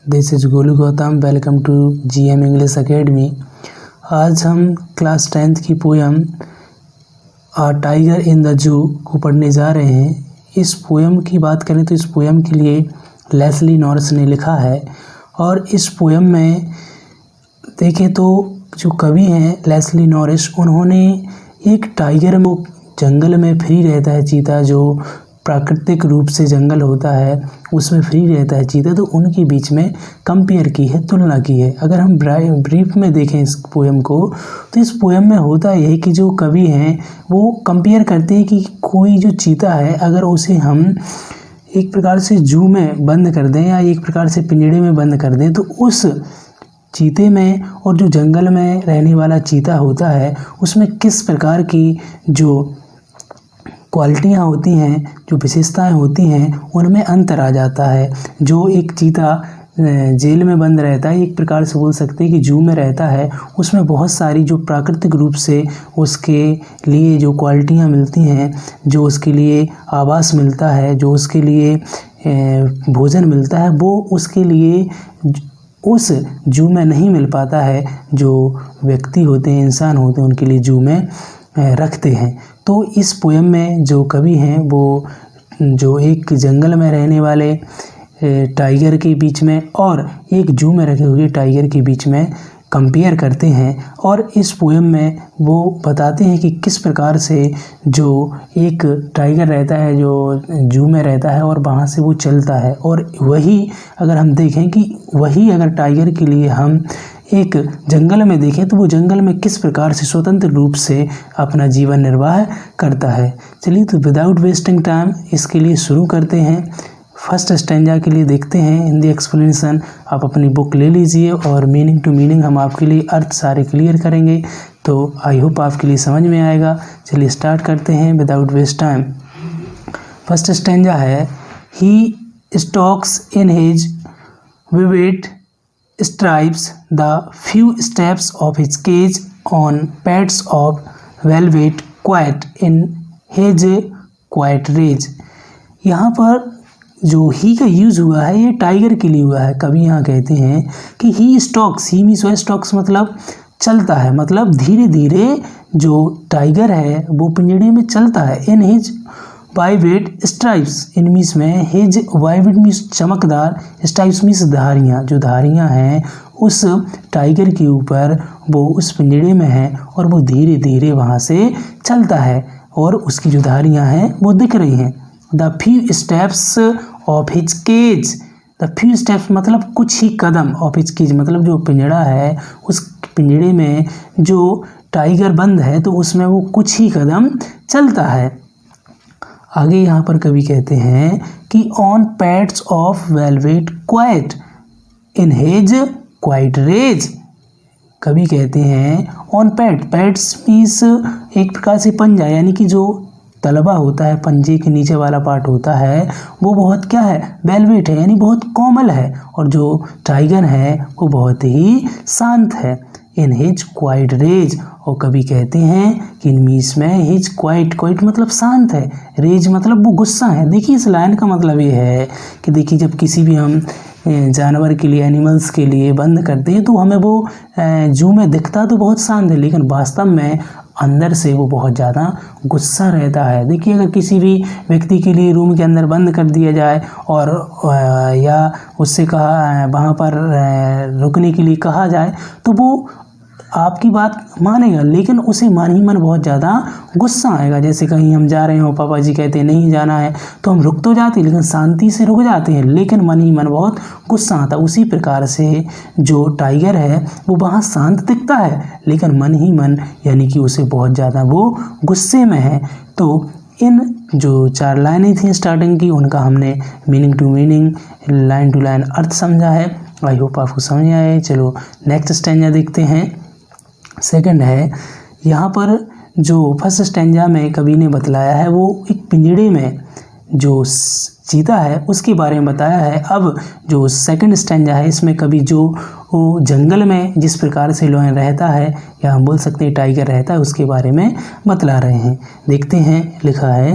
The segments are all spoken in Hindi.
This is Golu Gautam. Welcome to GM English academy. आज हम क्लास 10th की poem a tiger in the zoo को पढ़ने जा रहे हैं। इस पोयम की बात करें तो इस पोयम के लिए लेस्ली नॉरिस ने लिखा है और इस पोयम में देखें तो जो कवि हैं लेस्ली नॉरिस, उन्होंने एक टाइगर में जंगल में फ्री रहता है चीता, जो प्राकृतिक रूप से जंगल होता है उसमें फ्री रहता है चीता, तो उनके बीच में कंपेयर की है, तुलना की है। अगर हम ब्रीफ में देखें इस पोयम को तो इस पोयम में होता यह है कि जो कवि हैं वो कंपेयर करते हैं कि कोई जो चीता है अगर उसे हम एक प्रकार से जू में बंद कर दें या एक प्रकार से पिंजड़े में बंद कर दें तो उस चीते में और जो जंगल में रहने वाला चीता होता है उसमें किस प्रकार की जो क्वालिटियाँ होती हैं, जो विशेषताएं होती हैं, उनमें अंतर आ जाता है। जो एक चीता जेल में बंद रहता है, एक प्रकार से बोल सकते हैं कि जू में रहता है, उसमें बहुत सारी जो प्राकृतिक रूप से उसके लिए जो क्वालिटियाँ मिलती हैं, जो उसके लिए आवास मिलता है, जो उसके लिए भोजन मिलता है, वो उसके लिए उस जू में नहीं मिल पाता है। जो व्यक्ति होते हैं, इंसान होते हैं, उनके लिए जू में रखते हैं। तो इस पोयम में जो कवि हैं वो जो एक जंगल में रहने वाले टाइगर के बीच में और एक जू में रखे हुए टाइगर के बीच में कंपेयर करते हैं और इस पोयम में वो बताते हैं कि किस प्रकार से जो एक टाइगर रहता है जो जू में रहता है और वहाँ से वो चलता है, और वही अगर हम देखें कि वही अगर टाइगर के लिए हम एक जंगल में देखें तो वो जंगल में किस प्रकार से स्वतंत्र रूप से अपना जीवन निर्वाह करता है। चलिए तो विदाउट वेस्टिंग टाइम इसके लिए शुरू करते हैं। फर्स्ट स्टैंजा के लिए देखते हैं हिंदी एक्सप्लेनेशन। आप अपनी बुक ले लीजिए और मीनिंग टू मीनिंग हम आपके लिए अर्थ सारे क्लियर करेंगे, तो आई होप आपके लिए समझ में आएगा। चलिए स्टार्ट करते हैं without waste time. First stanza है, he stalks in his vivid stripes the few steps of his cage on pads of velvet quiet in his quiet rage। यहाँ पर जो ही का यूज़ हुआ है ये टाइगर के लिए हुआ है। कभी यहाँ कहते हैं कि ही स्टॉक्स, ही मीन्स वह स्टॉक्स मतलब चलता है, मतलब धीरे धीरे जो टाइगर है वो पिंजड़े में चलता है। In his vivid stripes, in means में हिज वाइवेट मीन्स चमकदार, स्ट्राइप्स मीन्स धारियाँ, जो धारियाँ हैं उस टाइगर के ऊपर वो उस पिंजड़े में है और वो धीरे धीरे वहाँ से चलता है और उसकी जो धारियाँ हैं वो दिख रही हैं। The few steps of his cage, the few steps मतलब कुछ ही कदम, ऑफ हिज केज मतलब जो पिंजड़ा है उस पिंजड़े में जो टाइगर बंद है तो उसमें वो कुछ ही कदम चलता है। आगे यहाँ पर कवि कहते हैं कि on pads of velvet quiet in his quiet rage. कवि कहते हैं ऑन पैड्स मीन्स एक प्रकार से पंजा, यानी कि जो तलवा होता है, पंजे के नीचे वाला पार्ट होता है वो बहुत क्या है, वेलवेट है, यानी बहुत कोमल है, और जो टाइगर है वो बहुत ही शांत है। इन हिज क्वाइट रेज, और कभी कहते हैं कि इन मीन्स में हिज क्वाइट, क्वाइट मतलब शांत है, रेज मतलब वो गुस्सा है। देखिए इस लाइन का मतलब ये है कि देखिए जब किसी भी हम जानवर के लिए, एनिमल्स के लिए बंद करते हैं तो हमें वो जू में दिखता तो बहुत शांत है, लेकिन वास्तव में अंदर से वो बहुत ज़्यादा गुस्सा रहता है। देखिए अगर किसी भी व्यक्ति के लिए रूम के अंदर बंद कर दिया जाए और या उससे कहा वहाँ पर रुकने के लिए कहा जाए तो वो आपकी बात मानेगा, लेकिन उसे मन ही मन बहुत ज़्यादा गुस्सा आएगा। जैसे कहीं हम जा रहे हो, पापा जी कहते हैं नहीं जाना है तो हम रुक तो जाते हैं, लेकिन शांति से रुक जाते हैं, लेकिन मन ही मन बहुत गुस्सा आता है। उसी प्रकार से जो टाइगर है वो वहाँ शांत दिखता है, लेकिन मन ही मन यानी कि उसे बहुत ज़्यादा वो गुस्से में है। तो इन जो 4 लाइनें थी स्टार्टिंग की उनका हमने meaning to meaning, line to line अर्थ समझा है। आई होप आपको समझ आए। चलो नेक्स्ट स्टैंजा देखते हैं। सेकंड है, यहाँ पर जो फर्स्ट स्टैंजा में कवि ने बतलाया है वो एक पिंजड़े में जो चीता है उसके बारे में बताया है। अब जो सेकंड स्टैंजा है इसमें कवि जो जंगल में जिस प्रकार से लायन रहता है या हम बोल सकते हैं टाइगर रहता है उसके बारे में बतला रहे हैं। देखते हैं, लिखा है,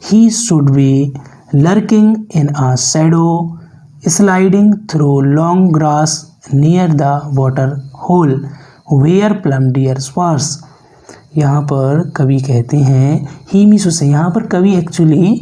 he should be lurking in a shadow sliding through long grass near the water hole where plump deer pass. यहाँ पर कवि कहते हैं ही मीन्स उसे, यहाँ पर कवि एक्चुअली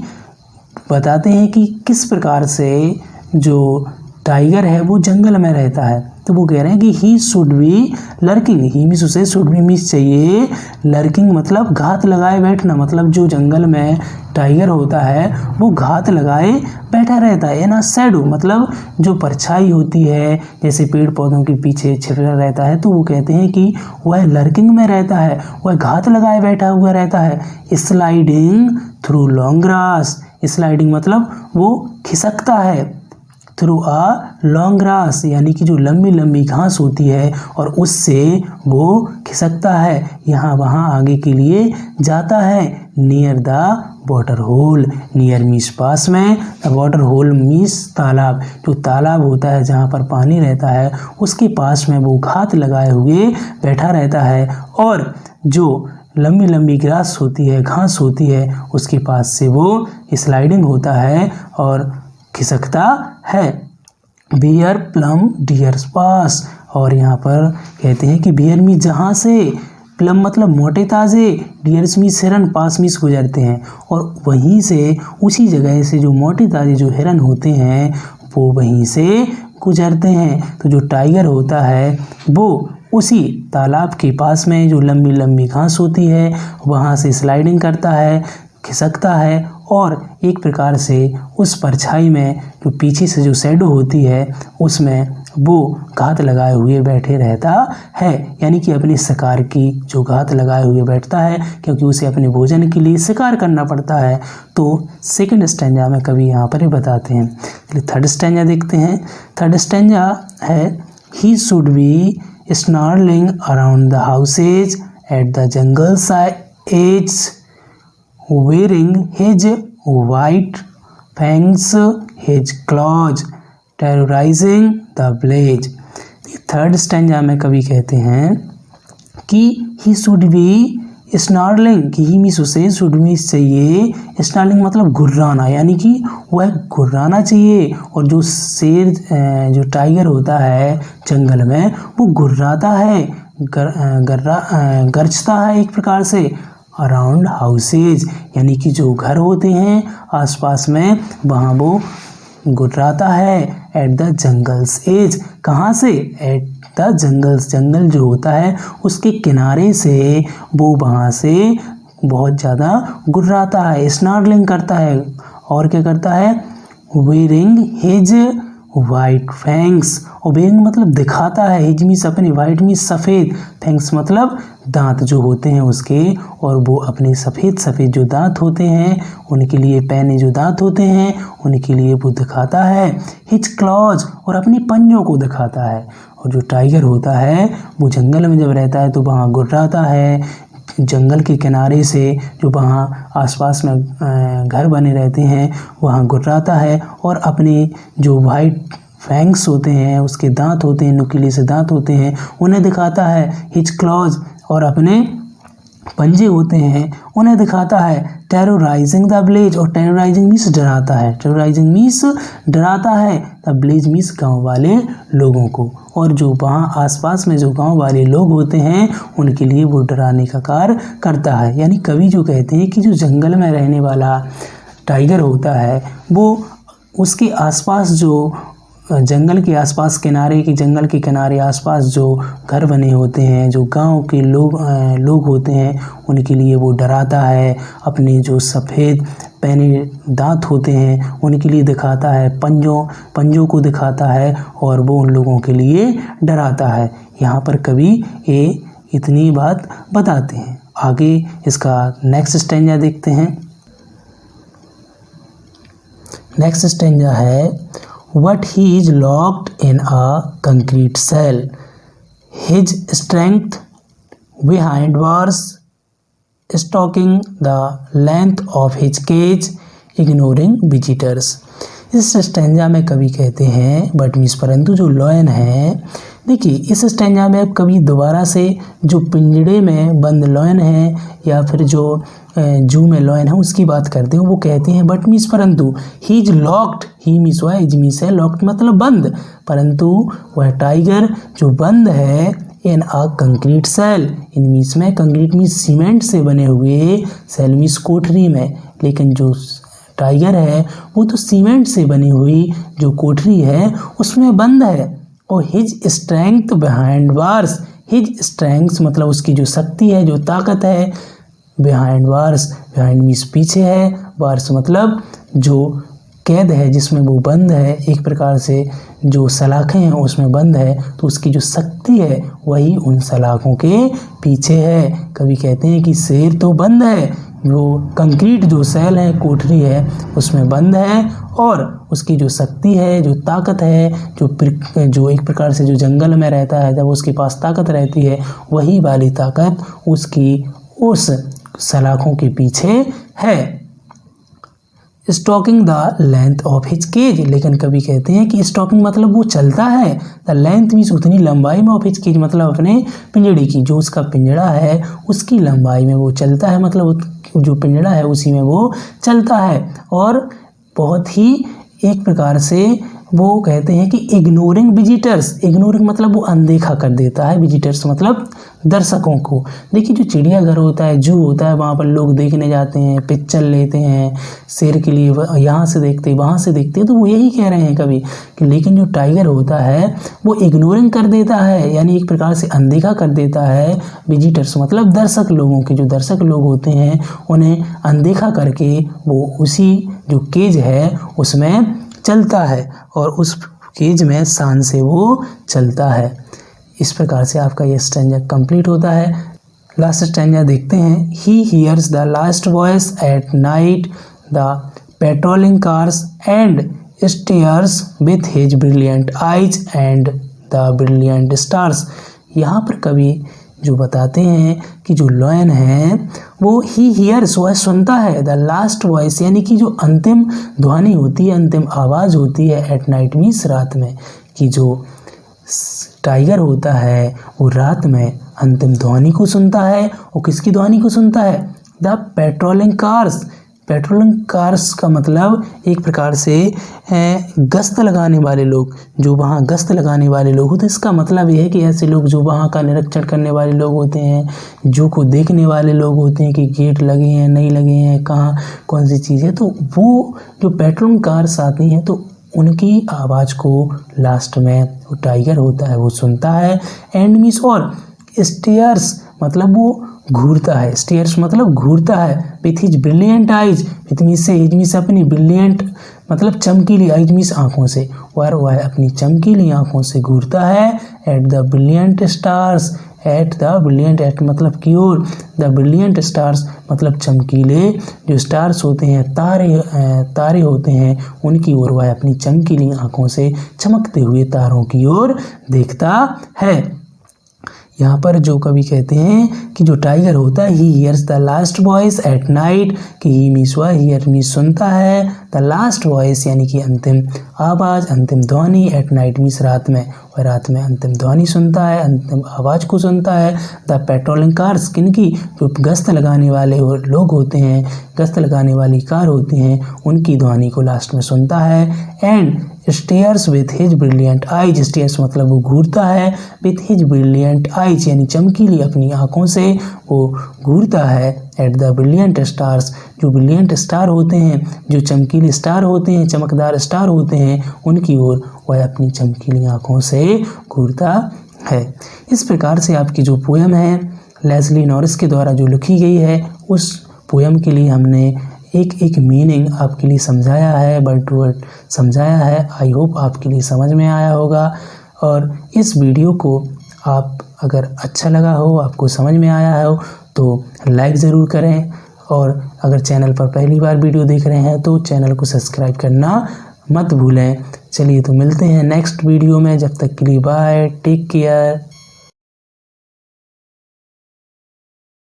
बताते हैं कि किस प्रकार से जो टाइगर है वो जंगल में रहता है। तो वो कह रहे हैं कि ही should be lurking, he means उसे शुड बी मीन्स चाहिए लर्किंग मतलब घात लगाए बैठना, मतलब जो जंगल में टाइगर होता है वो घात लगाए बैठा रहता है। ना शैडो मतलब जो परछाई होती है, जैसे पेड़ पौधों के पीछे छिपा रहता है, तो वो कहते हैं कि वह लर्किंग में रहता है, वह घात लगाए बैठा हुआ रहता है। Sliding through long grass, sliding मतलब वो खिसकता है, थ्रू अ लॉन्ग ग्रास यानी कि जो लंबी लंबी घास होती है और उससे वो खिसकता है, यहाँ वहाँ आगे के लिए जाता है। Near the water hole, near means पास में, द वाटर होल मीन्स तालाब, जो तालाब होता है जहाँ पर पानी रहता है उसके पास में वो घात लगाए हुए बैठा रहता है, और जो लंबी लंबी ग्रास होती है, घास होती है, उसके पास से वो स्लाइडिंग होता है और खिसकता है। बियर प्लम डियर्स पास, और यहाँ पर कहते हैं कि बियर मीन्स जहाँ से, प्लम मतलब मोटे ताज़े, डियर्स मीन्स हिरन, पास मीन्स गुजरते हैं, और वहीं से उसी जगह से जो मोटे ताज़े जो हिरन होते हैं वो वहीं से गुजरते हैं। तो जो टाइगर होता है वो उसी तालाब के पास में जो लंबी लंबी घास होती है वहाँ से स्लाइडिंग करता है, खिसकता है, और एक प्रकार से उस परछाई में जो पीछे से जो शैडो होती है उसमें वो घात लगाए हुए बैठे रहता है, यानी कि अपने शिकार की जो घात लगाए हुए बैठता है, क्योंकि उसे अपने भोजन के लिए शिकार करना पड़ता है। तो सेकंड स्टैंजा में कवि यहाँ पर ही बताते हैं। थर्ड स्टैंजा देखते हैं। थर्ड स्टैंजा है he should B snarling around the houses at the jungle edge, wearing his white fangs, his claws, terrorizing the village। Third stanza में कवि कहते हैं कि ही शुड बी स्नार्लिंग, कि ही मीन्स उसे, शुड मीन्स चाहिए, स्नार्लिंग मतलब घुर्राना, यानी कि वह घुर्राना चाहिए, और जो शेर जो टाइगर होता है जंगल में वो घुर्राता है, गरजता है एक प्रकार से। अराउंड हाउसेज यानी कि जो घर होते हैं आसपास में वहाँ वो गुर्राता है। एट द जंगल्स एज, कहाँ से, एट द जंगल्स, जंगल जो होता है उसके किनारे से वो वहाँ से बहुत ज़्यादा गुर्राता है, स्नार्लिंग करता है। और क्या करता है, वेयरिंग हिज वाइट फैंग्स, और वेयरिंग मतलब दिखाता है, हिज मीन्स अपने, वाइट मीन्स सफ़ेद, फैंग्स मतलब दांत जो होते हैं उसके, और वो अपने सफ़ेद सफ़ेद जो दांत होते हैं उनके लिए, पैने जो दांत होते हैं उनके लिए वो दिखाता है। हिज क्लॉज, और अपने पंजों को दिखाता है। और जो टाइगर होता है वो जंगल में जब रहता है तो वहाँ गुर्राता है, जंगल के किनारे से जो वहाँ आसपास में घर बने रहते हैं वहाँ गुर्राता है, और अपने जो वाइट फैंग्स होते हैं, उसके दांत होते हैं, नुकीले से दांत होते हैं, उन्हें दिखाता है। हिज क्लॉज, और अपने पंजे होते हैं उन्हें दिखाता है। टेरोराइजिंग द विलेज, और टेरोराइजिंग मीन्स डराता है, टेरोराइजिंग मीन्स डराता है, द विलेज मीन्स गाँव वाले लोगों को, और जो वहाँ आसपास में जो गांव वाले लोग होते हैं उनके लिए वो डराने का कार्य करता है। यानी कवि जो कहते हैं कि जो जंगल में रहने वाला टाइगर होता है वो उसके आसपास जो जंगल के आसपास किनारे की, जंगल के किनारे आसपास जो घर बने होते हैं, जो गांव के लोग होते हैं उनके लिए वो डराता है। अपने जो सफ़ेद पैने दांत होते हैं उनके लिए दिखाता है, पंजों को दिखाता है, और वो उन लोगों के लिए डराता है। यहाँ पर कवि ये इतनी बात बताते हैं। आगे इसका नेक्स्ट स्टैंजा देखते हैं। नेक्स्ट स्टैंजा है What he is locked in a concrete cell, his strength behind bars, stalking the length of his cage, ignoring visitors। इस स्टैंजा में कवि कहते हैं बट मीन्स परंतु जो लॉयन है, देखिए इस स्टैंजा में अब कवि दोबारा से जो पिंजड़े में बंद लॉयन है या फिर जो जू में लॉयन है उसकी बात करते हैं। वो कहते हैं बट मीन्स परंतु he is locked, he means हुआ इज मीन्स है, लॉक्ड मतलब बंद, परंतु वह टाइगर जो बंद है in a concrete cell, in means में कंक्रीट मीन्स सीमेंट से बने हुए, सेल मीन्स कोठरी में, लेकिन जो टाइगर है वो तो सीमेंट से बनी हुई जो कोठरी है उसमें बंद है। और his strength behind bars, his strength मतलब उसकी जो शक्ति है, जो ताकत है, बिहाइंड बार्स, बिहाइंड मीन्स पीछे है, बार्स मतलब जो कैद है जिसमें वो बंद है, एक प्रकार से जो सलाखें हैं उसमें बंद है, तो उसकी जो शक्ति है वही उन सलाखों के पीछे है। कवि कहते हैं कि शेर तो बंद है, जो कंक्रीट जो सेल है, कोठरी है उसमें बंद है, और उसकी जो शक्ति है, जो ताकत है, जो एक प्रकार से जो जंगल में रहता है जब उसके पास ताकत रहती है वही वाली ताकत उसकी उस सलाखों के पीछे है। Stalking the length of his cage, लेकिन कभी कहते हैं कि स्टॉकिंग मतलब वो चलता है, द लेंथ मीन्स उतनी लंबाई में, ऑफ हिज केज मतलब अपने पिंजड़े की, जो उसका पिंजड़ा है उसकी लंबाई में वो चलता है, मतलब जो पिंजड़ा है उसी में वो चलता है। और बहुत ही एक प्रकार से वो कहते हैं कि इग्नोरिंग विजिटर्स, इग्नोरिंग मतलब वो अनदेखा कर देता है, विजिटर्स मतलब दर्शकों को। देखिए जो चिड़ियाघर होता है, जू होता है, वहाँ पर लोग देखने जाते हैं, पिक्चर लेते हैं शेर के लिए, यहाँ से देखते वहाँ से देखते, तो वो यही कह रहे हैं कभी कि लेकिन जो टाइगर होता है वो इग्नोरिंग कर देता है, यानी एक प्रकार से अनदेखा कर देता है विजिटर्स मतलब दर्शक लोगों के, जो दर्शक लोग होते हैं उन्हें अनदेखा करके वो उसी जो केज है उसमें चलता है और उस केज में शान से वो चलता है। इस प्रकार से आपका ये स्टैंजा कंप्लीट होता है। लास्ट स्टैंजा देखते हैं। He hears the last voice at night the patrolling cars and stairs with his brilliant eyes and the brilliant stars. यहाँ पर कवि जो बताते हैं कि जो लॉयन है वो ही हियर्स, वह सुनता है, द लास्ट वॉइस यानी कि जो अंतिम ध्वनि होती है, अंतिम आवाज़ होती है, एट नाइट मीन्स रात में, कि जो टाइगर होता है वो रात में अंतिम ध्वनि को सुनता है। और किसकी ध्वनि को सुनता है? The patrolling cars. Patrolling cars का मतलब एक प्रकार से गश्त लगाने वाले लोग, जो वहाँ गश्त लगाने वाले लोग होते हैं। इसका मतलब ये है कि ऐसे लोग जो वहाँ का निरीक्षण करने वाले लोग होते हैं, जू को देखने वाले लोग होते हैं कि गेट लगे हैं नहीं लगे हैं, कहाँ कौन सी चीज़ है, तो वो जो पेट्रोलिंग कार्स आती हैं तो उनकी आवाज़ को लास्ट में वो टाइगर होता है वो सुनता है। एंड मीन्स और स्टेयर्स मतलब वो घूरता है, स्टेयर्स मतलब घूरता है। With his brilliant eyes, with means से हिज मीन्स अपनी, ब्रिलियंट मतलब चमकीली, आइज मीन्स आँखों से, और वह अपनी चमकीली आँखों से घूरता है। At the brilliant stars, at the brilliant, at मतलब की ओर, द ब्रिलियंट स्टार्स मतलब चमकीले जो स्टार्स होते हैं, तारे होते हैं, उनकी ओर वह अपनी चमकीली आँखों से चमकते हुए तारों की ओर देखता है। यहाँ पर जो कवि कहते हैं कि जो टाइगर होता है, he hears the last voice at night, कि ही मीन्स वह, हियर मीन्स सुनता है, द लास्ट वॉइस यानी कि अंतिम आवाज़, अंतिम ध्वनि, एट नाइट मीन्स रात में, वह रात में अंतिम ध्वनि सुनता है, अंतिम आवाज़ को सुनता है। द पेट्रोलिंग कार्स, किनकी? जो गश्त लगाने वाले लोग होते हैं, गश्त लगाने वाली कार होती हैं, उनकी ध्वनि को लास्ट में सुनता है। And stairs with his brilliant eyes, stairs मतलब वो घूरता है, विथ हिज ब्रिलियंट आइज यानी चमकीली अपनी आँखों से वो घूरता है। एट द ब्रिलियंट स्टार्स, जो ब्रिलियंट स्टार होते हैं, जो चमकीले स्टार होते हैं, चमकदार स्टार होते हैं, उनकी ओर वह अपनी चमकीली आँखों से घूरता है। इस प्रकार से आपकी जो पोयम है लेस्ली नॉरिस के द्वारा जो लिखी गई है, उस पोयम के लिए हमने एक एक मीनिंग आपके लिए समझाया है, वर्ड टू वर्ड समझाया है। आई होप आपके लिए समझ में आया होगा। और इस वीडियो को आप अगर अच्छा लगा हो, आपको समझ में आया हो, तो लाइक ज़रूर करें। और अगर चैनल पर पहली बार वीडियो देख रहे हैं तो चैनल को सब्सक्राइब करना मत भूलें। चलिए तो मिलते हैं नेक्स्ट वीडियो में, जब तक के लिए बाय, टेक केयर।